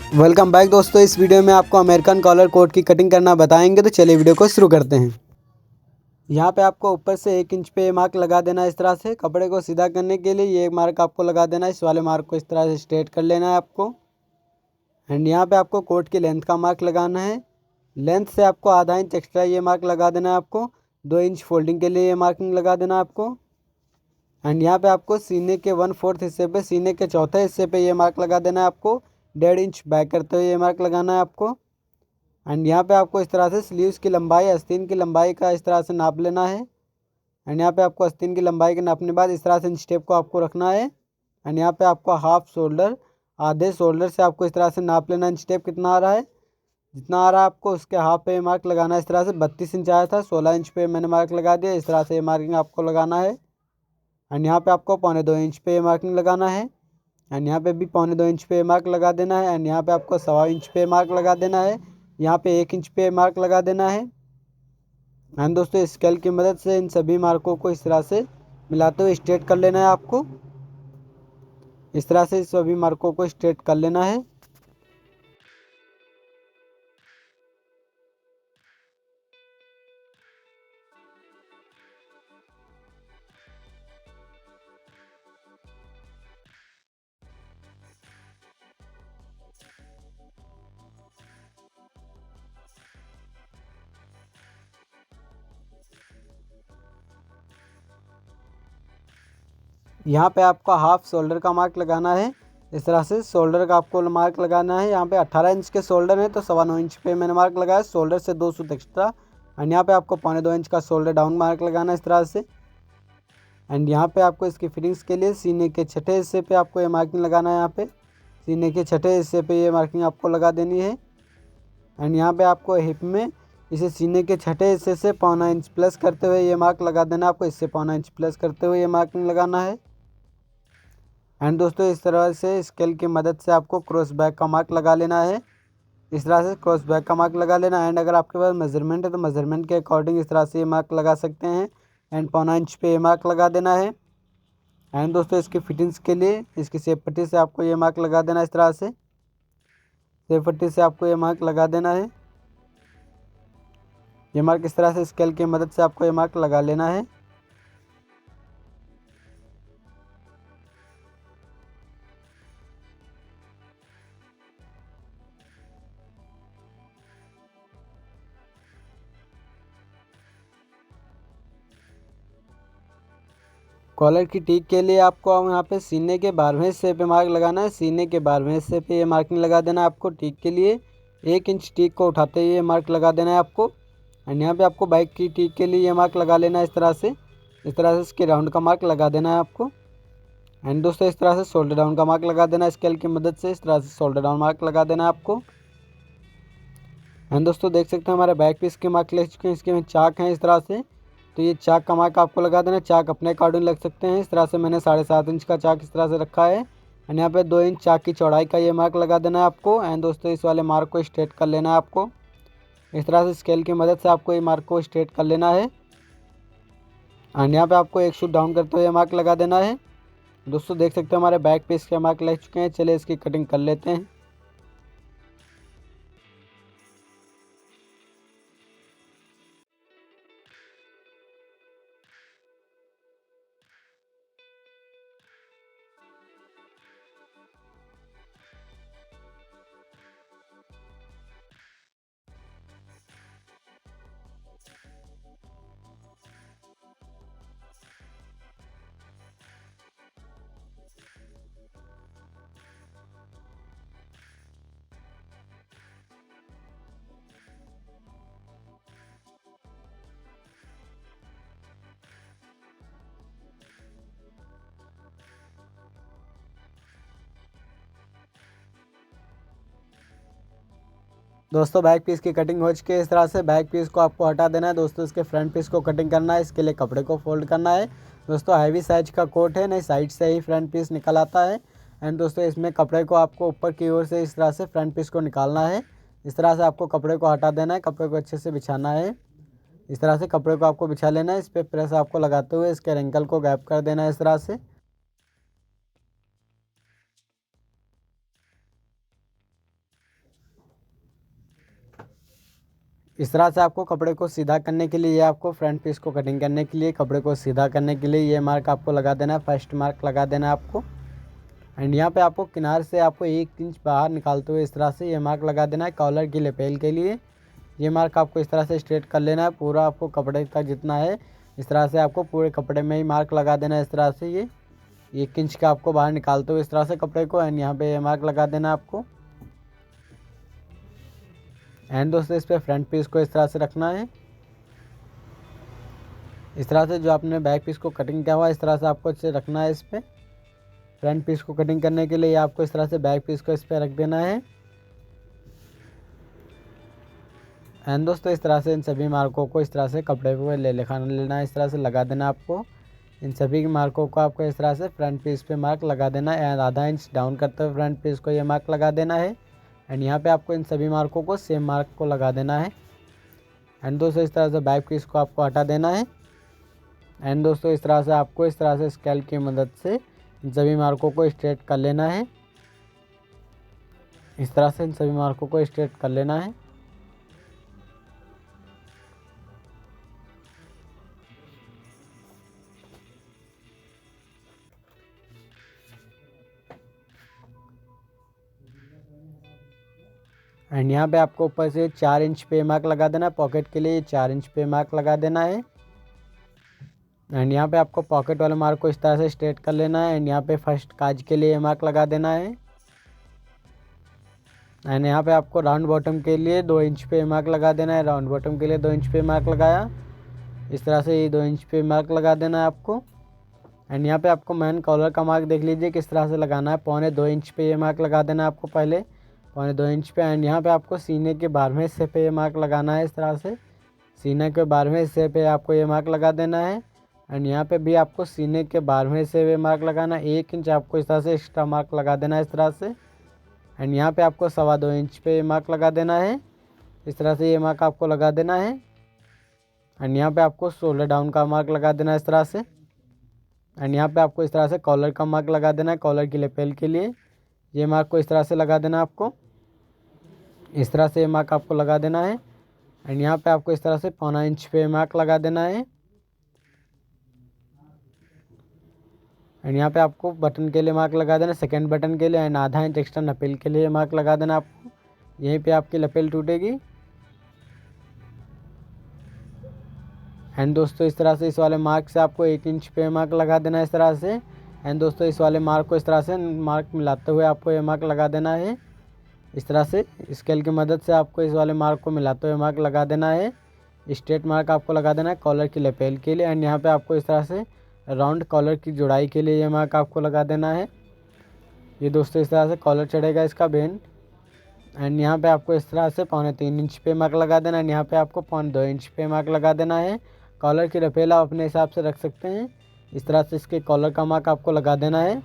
Welcome back दोस्तों। इस video में आपको अमेरिकन कॉलर कोट की कटिंग करना बताएंगे, तो चलिए वीडियो को शुरू करते हैं। यहाँ पे आपको ऊपर से 1 इंच पे मार्क लगा देना है। इस तरह से कपड़े को सीधा करने के लिए ये मार्क आपको लगा देना है। इस वाले मार्क को इस तरह से स्ट्रेट कर लेना है आपको। एंड यहाँ पे आपको कोट की लेंथ का मार्क लगाना है। लेंथ से आपको आधा इंच एक्स्ट्रा ये मार्क लगा देना है आपको। 2 इंच फोल्डिंग के लिए ये मार्किंग लगा देना है आपको। एंड यहाँ पे आपको सीने के 1/4 हिस्से पे, सीने के चौथे हिस्से पे ये मार्क लगा देना है आपको। 1.5 इंच बैक करते हुए ये मार्क लगाना है आपको। एंड यहाँ पे आपको इस तरह से स्लीव्स की लंबाई, आस्तीन की लंबाई का इस तरह से नाप लेना है। एंड यहाँ पे आपको आस्तीन की लंबाई के नापने के बाद इस तरह से स्टेप को आपको रखना है। एंड यहाँ पे आपको हाफ शोल्डर, आधे शोल्डर से आपको इस तरह से नाप लेना है। स्टेप कितना आ रहा है, जितना आ रहा है आपको उसके हाफ पे मार्क लगाना है। इस तरह से 32 इंच आया था, 16 इंच पे मैंने मार्क लगा दिया। इस तरह से मार्किंग आपको लगाना है। एंड यहाँ पे आपको 1.25 इंच पे मार्किंग लगाना है। एंड यहाँ पे भी 1.25 इंच पे मार्क लगा देना है। एंड यहाँ पे आपको 1.25 इंच पे मार्क लगा देना है। यहाँ पे 1 इंच पे मार्क लगा देना है। एंड दोस्तों स्केल की मदद से इन सभी मार्कों को इस तरह से मिलाते हुए स्ट्रेट कर लेना है आपको। इस तरह से सभी मार्कों को स्ट्रेट कर लेना है। यहाँ पे आपको हाफ शोल्डर का मार्क लगाना है। इस तरह से शोल्डर का आपको मार्क लगाना है। यहाँ पे 18 इंच के शोल्डर है तो 9.25 इंच पे मैंने मार्क लगाया, शोल्डर से 2 सूत एक्स्ट्रा। एंड यहाँ पे आपको 1.25 इंच का शोल्डर डाउन मार्क लगाना है इस तरह से। एंड यहाँ पे आपको इसकी फिटिंग्स के लिए सीने के छठे हिस्से पे आपको ये मार्किंग लगाना है। यहाँ पे सीने के छठे हिस्से पे ये मार्किंग आपको लगा देनी है। एंड यहाँ पे आपको हिप में इसे सीने के छठे हिस्से से 1.25 इंच प्लस करते हुए ये मार्क लगा देना है आपको। इससे 1.25 इंच प्लस करते हुए ये मार्किंग लगाना है। एंड दोस्तों इस तरह से स्केल की मदद से आपको क्रॉस बैक का मार्क लगा लेना है। इस तरह से क्रॉस बैक का मार्क लगा लेना। एंड अगर आपके पास मेजरमेंट है तो मेजरमेंट के अकॉर्डिंग इस तरह से ये मार्क लगा सकते हैं। एंड 1.25 इंच पे ये मार्क लगा देना है। एंड दोस्तों इसकी फिटिंग्स के लिए इसकी सेफ पट्टी से आपको ये मार्क लगा देना है। इस तरह से सेफ पट्टी से आपको ये मार्क लगा देना है। ये मार्क इस तरह से स्केल की मदद से आपको ये मार्क लगा लेना है। कॉलर की टीक के लिए आपको यहाँ पे सीने के 12वें हिस्से पे मार्क लगाना है। सीने के 12वें हिस्से पे ये मार्किंग लगा देना है आपको। टीक के लिए 1 इंच टीक को उठाते हुए ये मार्क लगा देना है आपको। एंड यहाँ पे आपको बाइक की टीक के लिए ये मार्क लगा लेना है इस तरह से। इस तरह से इसके राउंड का मार्क लगा देना है आपको। एंड दोस्तों इस तरह से शोल्डर डाउन का मार्क लगा देना है स्केल की मदद से। इस तरह से शोल्डर डाउन मार्क लगा देना है आपको। एंड दोस्तों देख सकते हैं हमारे बैक पीस के मार्क लग चुके हैं। इसके में चाक हैं इस तरह से, तो ये चाक का मार्क आपको लगा देना है। चाक अपने अकॉर्डिंग लग सकते हैं। इस तरह से मैंने 7.5 इंच का चाक इस तरह से रखा है। एंड यहाँ पे 2 इंच चाक की चौड़ाई का ये मार्क लगा देना है आपको। एंड दोस्तों इस वाले मार्क को स्ट्रेट कर लेना है आपको। इस तरह से स्केल की मदद से आपको ये मार्क को स्ट्रेट कर लेना है। एंड यहाँ पे आपको एक सूट डाउन करते हुए मार्क लगा देना है। दोस्तों देख सकते हैं हमारे बैक पीस के मार्क लग चुके हैं। चलिए इसकी कटिंग कर लेते हैं। दोस्तों बैक पीस की कटिंग हो चुकी है। इस तरह से बैक पीस को आपको हटा देना है। दोस्तों इसके फ्रंट पीस को कटिंग करना है। इसके लिए कपड़े को फोल्ड करना है। दोस्तों हैवी साइज का कोट है, नहीं साइड से ही फ्रंट पीस निकल आता है। एंड दोस्तों इसमें कपड़े को आपको ऊपर की ओर से इस तरह से फ्रंट पीस को निकालना है। इस तरह से आपको कपड़े को हटा देना है। कपड़े को अच्छे से बिछाना है। इस तरह से कपड़े को आपको बिछा लेना है। इस पर प्रेस आपको लगाते हुए इसके रिंकल को गैप कर देना है इस तरह से। इस तरह से आपको कपड़े को सीधा करने के लिए, ये आपको फ्रंट पीस को कटिंग करने के लिए, कपड़े को सीधा करने के लिए ये मार्क आपको लगा देना है, फर्स्ट मार्क लगा देना है आपको। एंड यहाँ पे आपको किनार से आपको 1 इंच बाहर निकालते हुए इस तरह से ये मार्क लगा देना है कॉलर की लेपेल के लिए। ये मार्क आपको इस तरह से स्ट्रेट कर लेना है, पूरा आपको कपड़े का जितना है इस तरह से आपको पूरे कपड़े में ही मार्क लगा देना है। इस तरह से ये 1 इंच का आपको बाहर निकालते हुए इस तरह से कपड़े को, एंड यहाँ पे ये मार्क लगा देना है आपको। एंड दोस्तों इस पर फ्रंट पीस को इस तरह से रखना है। इस तरह से जो आपने बैक पीस को कटिंग किया हुआ इस तरह से आपको इसे रखना है। इस पर फ्रंट पीस को कटिंग करने के लिए आपको इस तरह से बैक पीस को इस पर रख देना है। एंड दोस्तों इस तरह से इन सभी मार्कों को इस तरह से कपड़े पे लेना है, इस तरह से लगा देना आपको। इन सभी मार्कों को आपको इस तरह से फ्रंट पीस पे मार्क लगा देना है, एंड आधा इंच डाउन करते हुए फ्रंट पीस को ये मार्क लगा देना है। एंड यहाँ पे आपको इन सभी मार्कों को सेम मार्क को लगा देना है। एंड दोस्तों इस तरह से बैक पीस को आपको हटा देना है। एंड दोस्तों इस तरह से आपको इस तरह से स्केल की मदद से इन सभी मार्कों को स्ट्रेट कर लेना है। इस तरह से इन सभी मार्कों को स्ट्रेट कर लेना है। एंड यहाँ पे आपको ऊपर से 4 इंच पे मार्क लगा देना है, पॉकेट के लिए 4 इंच पे मार्क लगा देना है। एंड यहाँ पे आपको पॉकेट वाले मार्क को इस तरह से स्ट्रेट कर लेना है। एंड यहाँ पे फर्स्ट काज के लिए मार्क लगा देना है। एंड यहाँ पे आपको राउंड बॉटम के लिए 2 इंच पे मार्क लगा देना है। राउंड बॉटम के लिए 2 इंच पे मार्क लगाया, इस तरह से ये 2 इंच पे मार्क लगा देना है आपको। एंड यहाँ पे आपको मैन कॉलर का मार्क देख लीजिए किस तरह से लगाना है, 1.25 इंच पे ये मार्क लगा देना है आपको पहले, 1.25 इंच पे। एंड यहाँ पे आपको सीने के 12वें हिस्से पे ये मार्क लगाना है, इस तरह से सीने के 12वें हिस्से पे आपको ये मार्क लगा देना है। एंड यहाँ पे भी आपको सीने के 12वें हिस्से पे मार्क लगाना है, 1 इंच आपको इस तरह से एक्स्ट्रा मार्क लगा देना है, इस तरह से। एंड यहाँ पे आपको 2.25 इंच पे मार्क लगा देना है, इस तरह से ये मार्क आपको लगा देना है। एंड यहाँ पे आपको शोल्डर डाउन का मार्क लगा देना है, इस तरह से। एंड यहाँ पे आपको इस तरह से कॉलर का मार्क लगा देना है, कॉलर की लेपेल के लिए ये मार्क को इस तरह से लगा देना आपको, इस तरह से ये मार्क आपको लगा देना है। एंड यहाँ पे आपको इस तरह से 1.25 इंच पे मार्क लगा देना है। एंड यहाँ पे आपको बटन के लिए मार्क लगा देना, सेकंड बटन के लिए। एंड आधा इंच एक्स्ट्रा लपेल के लिए मार्क लगा देना आपको, यहीं पे आपकी लपेल टूटेगी। एंड दोस्तों इस तरह से इस वाले मार्क से आपको 1 इंच पे मार्क लगा देना है, इस तरह से। एंड दोस्तों इस वाले मार्क को इस तरह से मार्क मिलाते हुए आपको ये मार्क लगा देना है, इस तरह से स्केल की मदद से आपको इस वाले मार्क को मिलाते हुए मार्क लगा देना है। स्ट्रेट मार्क आपको लगा देना है कॉलर की लेपेल के लिए। एंड यहाँ पे आपको इस तरह से राउंड कॉलर की जुड़ाई के लिए ये मार्क आपको लगा देना है। ये दोस्तों इस तरह से कॉलर चढ़ेगा इसका बेंड। एंड यहाँ पे आपको इस तरह से 3.25 इंच पे मार्क लगा देना है। एंड यहाँ पे आपको 2.25 इंच पे मार्क लगा देना है। कॉलर की रफेल आप अपने हिसाब से रख सकते हैं, इस तरह से इसके कॉलर का मार्क आपको लगा देना है,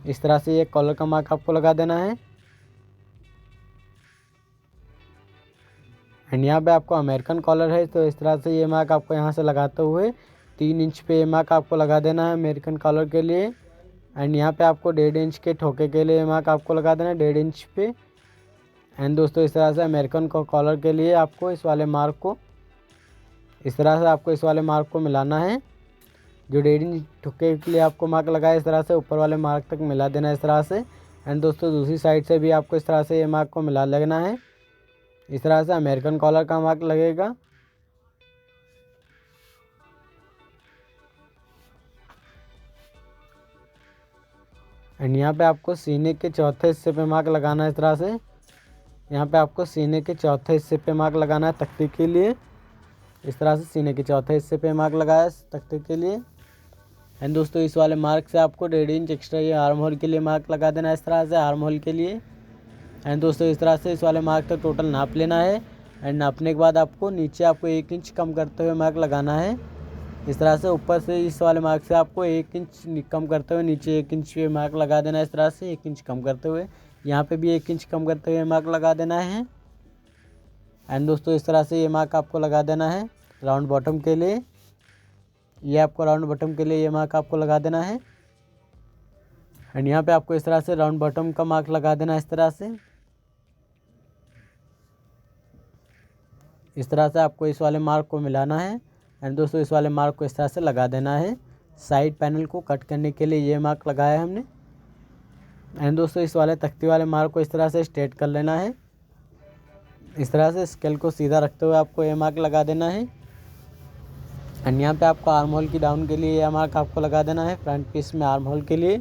इस तरह से ये कॉलर का मार्क आपको लगा देना है। एंड यहाँ पे आपको अमेरिकन कॉलर है, तो इस तरह से ये मार्क आपको यहाँ से लगाते हुए 3 इंच पे ये मार्क आपको लगा देना है अमेरिकन कॉलर के लिए। एंड यहाँ पे आपको 1.5 इंच के ठोके के लिए मार्क आपको लगा देना है 1.5 इंच पे। एंड दोस्तों इस तरह से अमेरिकन कॉलर के लिए आपको इस वाले मार्क को इस तरह से आपको इस वाले मार्क को मिलाना है, जो 1.5 इंच ठुके के लिए आपको मार्क लगाया इस तरह से ऊपर वाले मार्क तक मिला देना है, इस तरह से। एंड दोस्तों दूसरी साइड से भी आपको इस तरह से ये मार्क को मिला लेना है, इस तरह से अमेरिकन कॉलर का मार्क लगेगा। एंड यहाँ पे आपको सीने के चौथे हिस्से पे मार्क लगाना है, इस तरह से। यहाँ पे आपको सीने के चौथे हिस्से पे मार्क लगाना है तख्ते के लिए, इस तरह से सीने के चौथे हिस्से पे मार्क लगाया तख्ते के लिए। एंड दोस्तों इस वाले मार्क से आपको 1.5 इंच एक्स्ट्रा ये आर्म होल के लिए मार्क लगा देना है, इस तरह से आर्म होल के लिए। एंड दोस्तों इस तरह से इस वाले मार्क तक टोटल नाप लेना है। एंड नापने के बाद आपको नीचे आपको 1 इंच कम करते हुए मार्क लगाना है, इस तरह से। ऊपर से इस वाले मार्क से आपको 1 इंच कम करते हुए नीचे 1 इंच पे मार्क लगा देना है, इस तरह से 1 इंच कम करते हुए। यहाँ पे भी 1 इंच कम करते हुए मार्क लगा देना है। एंड दोस्तों इस तरह से ये मार्क आपको लगा देना है राउंड बॉटम के लिए, ये आपको राउंड बॉटम के लिए ये मार्क आपको लगा देना है। एंड यहाँ पे आपको इस तरह से राउंड बॉटम का मार्क लगा देना है, इस तरह से। इस तरह से आपको इस वाले मार्क को मिलाना है एंड दोस्तों इस वाले मार्क को इस तरह से लगा देना है। साइड पैनल को कट करने के लिए ये मार्क लगाया है हमने। एंड दोस्तों इस वाले तख्ती वाले मार्क को इस तरह से स्ट्रेट कर लेना है। इस तरह से स्केल को सीधा रखते हुए आपको ये मार्क लगा देना है। एंड यहाँ पे आपको आर्म होल की डाउन के लिए यह मार्क आपको लगा देना है फ्रंट पीस में आर्म होल के लिए।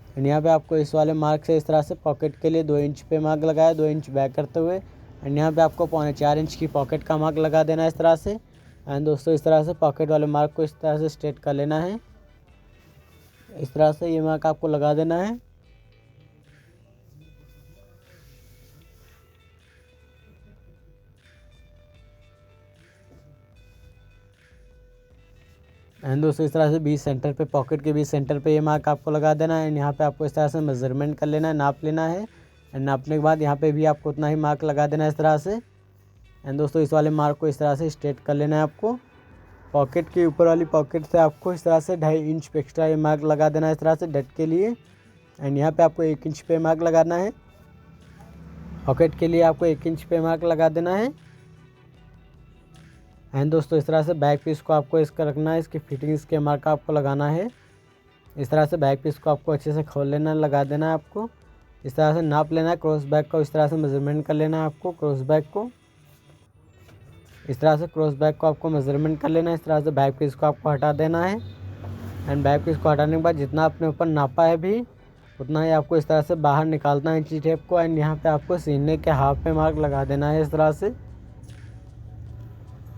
एंड यहाँ पे आपको इस वाले मार्क से इस तरह से पॉकेट के लिए 2 इंच पे मार्क लगाया, 2 इंच बैक करते हुए। एंड यहाँ पे आपको 4.25 इंच की पॉकेट का मार्क लगा देना है इस तरह से। एंड दोस्तों इस तरह से पॉकेट वाले मार्क को इस तरह से स्ट्रेट कर लेना है। इस तरह से ये मार्क आपको लगा देना है। एंड दोस्तों इस तरह से बीच सेंटर पे, पॉकेट के बीच सेंटर पे ये मार्क आपको लगा देना है। एंड यहाँ पे आपको इस तरह से मेजरमेंट कर लेना है, नाप लेना है। एंड नापने के बाद यहाँ पे भी आपको उतना ही मार्क लगा देना है इस तरह से। एंड दोस्तों इस वाले मार्क को इस तरह से स्ट्रेट कर लेना है आपको। पॉकेट के ऊपर वाली पॉकेट से आपको इस तरह से 2.5 इंच पे एक्स्ट्रा ये मार्क लगा देना है इस तरह से डट के लिए। एंड यहाँ पे आपको 1 इंच पे मार्क लगाना है। पॉकेट के लिए आपको 1 इंच पे मार्क लगा देना है। एंड दोस्तों इस तरह से बैक पीस को आपको इसका रखना है, इसकी फिटिंग्स के मार्क आपको लगाना है। इस तरह से बैक पीस को आपको अच्छे से खोल लेना है, लगा देना है आपको। इस तरह से नाप लेना है क्रॉस बैक को, इस तरह से मेजरमेंट कर लेना है आपको क्रॉस बैक को। इस तरह से क्रॉस बैक को आपको मेजरमेंट कर लेना है। इस तरह से बैक पीस को आपको हटा देना है। एंड बैक पीस को हटाने के बाद जितना आपने ऊपर नापा है भी उतना ही आपको इस तरह से बाहर निकालना है इंची टेप को। एंड यहाँ पे आपको सीने के हाफ पे मार्क लगा देना है इस तरह से।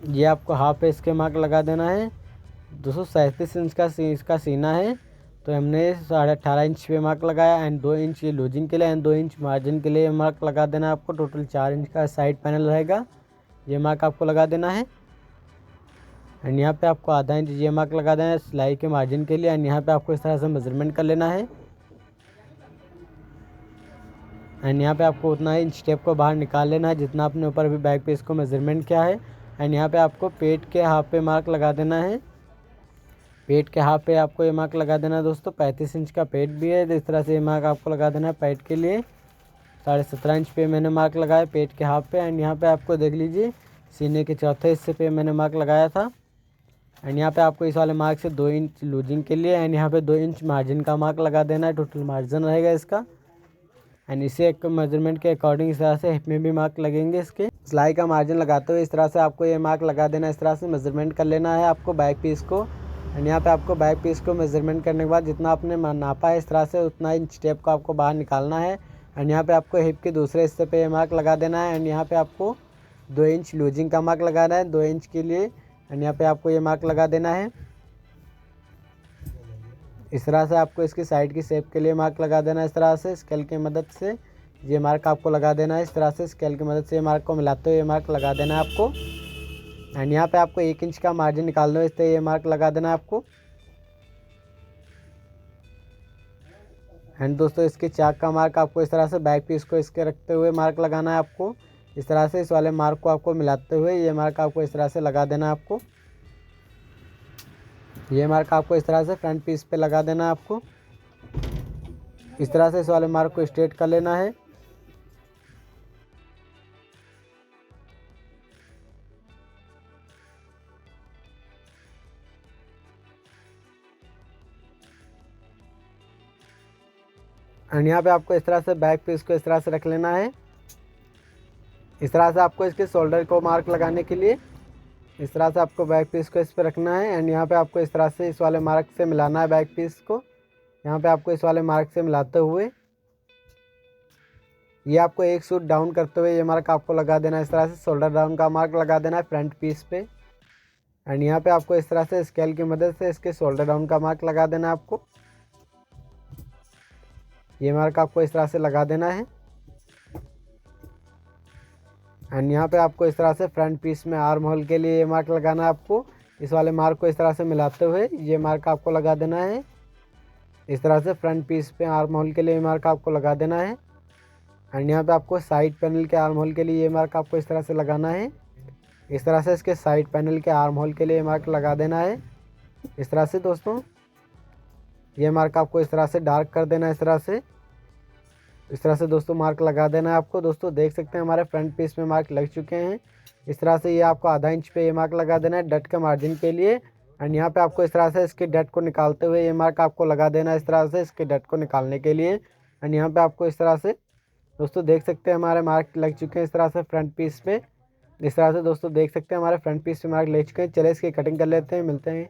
ये आपको हाफ पे इसके मार्क लगा देना है। 237 इंच का इसका सीना है तो हमने 18.5 इंच पे मार्क लगाया। एंड 2 इंच ये लूजिंग के लिए एंड 2 इंच मार्जिन के लिए मार्क लगा देना है आपको। टोटल 4 इंच का साइड पैनल रहेगा, ये मार्क आपको लगा देना है। एंड यहाँ पे आपको आधा इंच ये मार्क लगा देना है सिलाई के मार्जिन के लिए। एंड यहाँ पे आपको इस तरह से मेजरमेंट कर लेना है। एंड यहाँ पे आपको उतना ही इंच टेप को बाहर निकाल लेना है जितना आपने ऊपर अभी बैक पीस को मेजरमेंट किया है। एंड यहाँ पे आपको पेट के हाफ पे मार्क लगा देना है। पेट के हाफ पे आपको ये मार्क लगा देना है दोस्तों। 35 इंच का पेट भी है तो इस तरह से ये मार्क आपको लगा देना है पेट के लिए। 17.5 इंच पे मैंने मार्क लगाया पेट के हाफ पे। एंड यहाँ पे आपको देख लीजिए सीने के चौथे हिस्से पे मैंने मार्क लगाया था। एंड यहाँ पे आपको इस वाले मार्क से 2 इंच लूजिंग के लिए एंड यहाँ पे 2 इंच मार्जिन का मार्क लगा देना है। टोटल मार्जिन रहेगा इसका। एंड इसे एक मेजरमेंट के अकॉर्डिंग इस तरह से हिप में भी मार्क लगेंगे इसके। सिलाई का मार्जिन लगाते हुए इस तरह से आपको ये मार्क लगा देना है। इस तरह से मेजरमेंट कर लेना है आपको बैक पीस को। एंड यहाँ पे आपको बैक पीस को मेजरमेंट करने के बाद जितना आपने नापा है इस तरह से उतना इंच टेप को आपको बाहर निकालना है। एंड यहाँ पे आपको हिप के दूसरे हिस्से पे ये मार्क लगा देना है। एंड यहाँ पे आपको 2 इंच लूजिंग का मार्क लगाना है 2 इंच के लिए। एंड यहाँ पे आपको ये मार्क लगा देना है। इस तरह से आपको इसकी साइड की शेप के लिए मार्क लगा देना है। इस तरह से स्केल की मदद से ये मार्क आपको लगा देना है। इस तरह से स्केल की मदद से ये मार्क को मिलाते हुए ये मार्क लगा देना है आपको। एंड यहाँ पे आपको 1 इंच का मार्जिन निकालना है, इस तरह ये मार्क लगा देना है आपको। एंड दोस्तों इसके चाक का मार्क आपको इस तरह से बैक पीस को इसके रखते हुए मार्क लगाना है आपको। इस तरह से इस वाले मार्क को आपको मिलाते हुए ये मार्क आपको इस तरह से लगा देना है आपको। ये मार्क आपको इस तरह से फ्रंट पीस पे लगा देना है आपको। इस तरह से इस वाले मार्क को स्ट्रेट कर लेना है। एंड यहाँ पे आपको इस तरह से बैक पीस को इस तरह से रख लेना है। इस तरह से आपको इसके शोल्डर को मार्क लगाने के लिए इस तरह से आपको बैक पीस को इस पर रखना है। एंड यहाँ पे आपको इस तरह से इस वाले मार्क से मिलाना है बैक पीस को। यहाँ पे आपको इस वाले मार्क से मिलाते हुए ये आपको एक सूट डाउन करते हुए ये मार्क आपको लगा देना है। इस तरह से शोल्डर डाउन का मार्क लगा देना है फ्रंट पीस पे। एंड यहाँ पे आपको इस तरह से स्केल की मदद से इसके शोल्डर डाउन का मार्क लगा देना है आपको। ये मार्क आपको इस तरह से लगा देना है। एंड यहाँ पे आपको इस तरह से फ्रंट पीस में आर्म होल के लिए ये मार्क लगाना है आपको। इस वाले मार्क को इस तरह से मिलाते हुए ये मार्क आपको लगा देना है। इस तरह से फ्रंट पीस पे आर्म होल के लिए ये मार्क आपको लगा देना है। एंड यहाँ पे आपको साइड पैनल के आर्म होल के लिए ये मार्क आपको इस तरह से लगाना है। इस तरह से इसके साइड पैनल के आर्म होल के लिए मार्क लगा देना है। इस तरह से दोस्तों ये मार्क आपको इस तरह से डार्क कर देना है इस तरह से। इस तरह से दोस्तों मार्क लगा देना है आपको। दोस्तों देख सकते हैं हमारे फ्रंट पीस में मार्क लग चुके हैं। इस तरह से ये आपको आधा इंच पे ये मार्क लगा देना है डट के मार्जिन के लिए। एंड यहाँ पे आपको इस तरह से इसके डट को निकालते हुए ये मार्क आपको लगा देना है इस तरह से इसके डट को निकालने के लिए। एंड यहाँ पे आपको इस तरह से दोस्तों देख सकते हैं हमारे मार्क लग चुके हैं इस तरह से फ्रंट पीस पे। इस तरह से दोस्तों देख सकते हैं हमारे फ्रंट पीस पे मार्क लग चुके हैं। चलिए इसकी कटिंग कर लेते हैं, मिलते हैं।